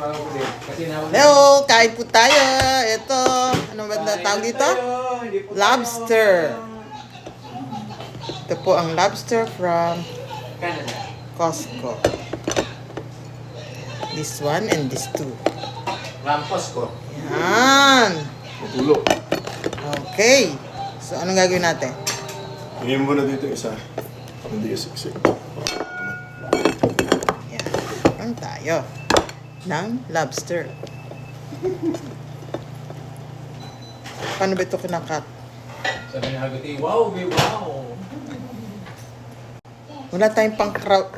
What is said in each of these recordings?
Hello, kain po tayo. Ito, ano ba na tawag dito? Lobster. Ito po ang lobster from Costco. This one and this two. From Costco. Yan. Matulog. Okay. So, anong gagawin natin? Hingin mo na dito isa. Hindi isiksik. Yan. Ang tayo ng lobster. Paano ba ito kinakat? Sabi ni Hagati, wow, wow. Wala tayong pang cut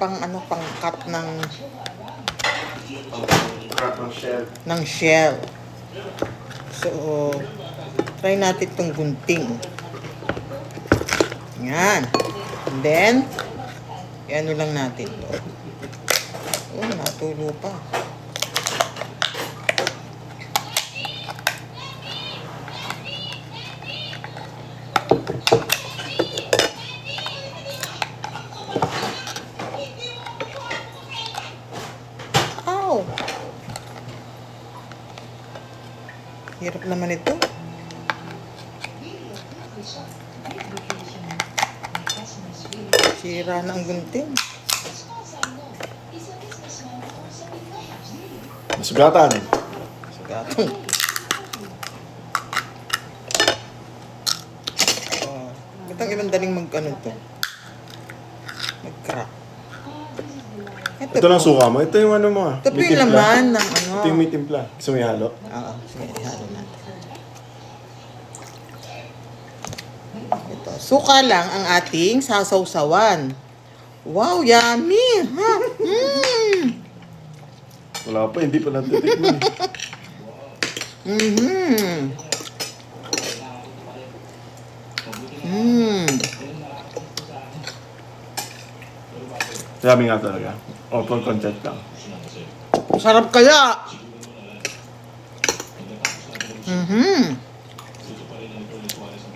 Crack ng shell. ng shell. So, try natin itong gunting. Yan. And then, ano lang natin to. Oh, natulo pa. Ow! Hirap naman ito. Sira na ang gunting. Masugatan. Gatong. Oh, ba't ang ibang daling mag-ano to? Mag-crack. Ito lang suka mo. Ito yung ano mo. Ito po yung laman ng ano. Ito yung may timpla. Gusto mo ihalo? Oo, sige, ihalo natin. Ito, suka lang ang ating sasawsawan. Wow, yummy! Ha? Wala pa. Hindi pa natitikman. Mm-hmm. Mm. Sabi nga talaga. Open content lang. Sarap kaya! Mm-hmm.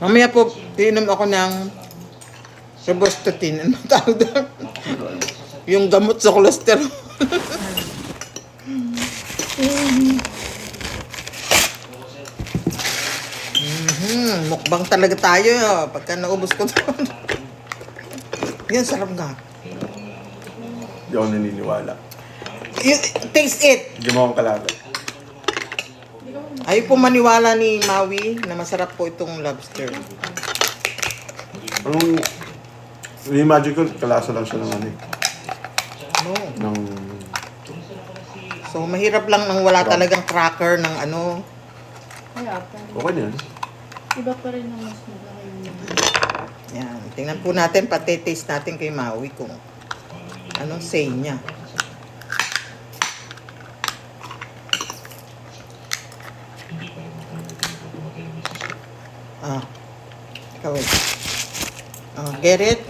Mamaya po, inom ako ng Robustatin. Ano tawag doon? Yung gamot sa cholesterol. Mukbang talaga tayo. Pagka naubos ko doon. Yan, sarap nga. Hindi ako naniniwala. Taste it. Hindi mo akong kalagay. Ayaw po maniwala ni Maui na masarap po itong lobster. Anong... Hindi magical. Kalasa lang siya ng ano eh. No. Ng... So, mahirap lang nang wala talagang cracker ng ano. Kaya pa. Okay na yan. Iba pa rin ang mas maganda yung Yan. Tingnan po natin, pati-taste natin kay Maui kung anong say niya. Ah. Ikaw eh. Oh, get it?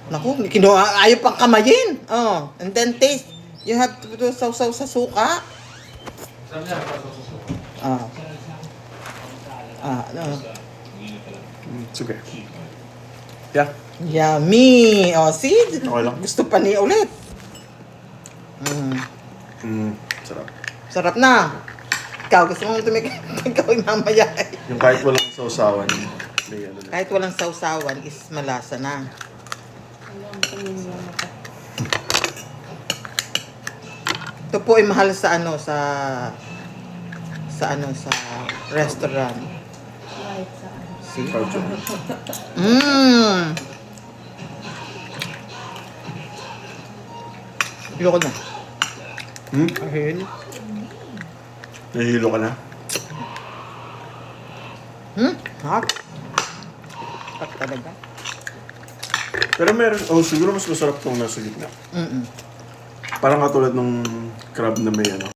Naku, ayaw pang kamayin. Oh, and then taste. You have to do sausaw sa suka. Sabi niya, Ah. Ah, ano? Sige. Yeah. Yummy! O, see? Okay lang. Gusto pa niya ulit. Sarap. Sarap na. Ikaw, gusto mong ikaw yung mamaya. Yung kahit walang sausawan. May ano na. Kahit walang sausawan, is malasa na. Alam ko yung mga mata. Ito po ay mahal sa ano, sa restaurant. Kahit saan. See? Cardio. Ayoko na. Ahil. Nahihilo ka na? Hot. Hot talaga. Pero meron, siguro mas masarap tong nasa gitna. Mm-mm. Parang katulad nung crab na may ano.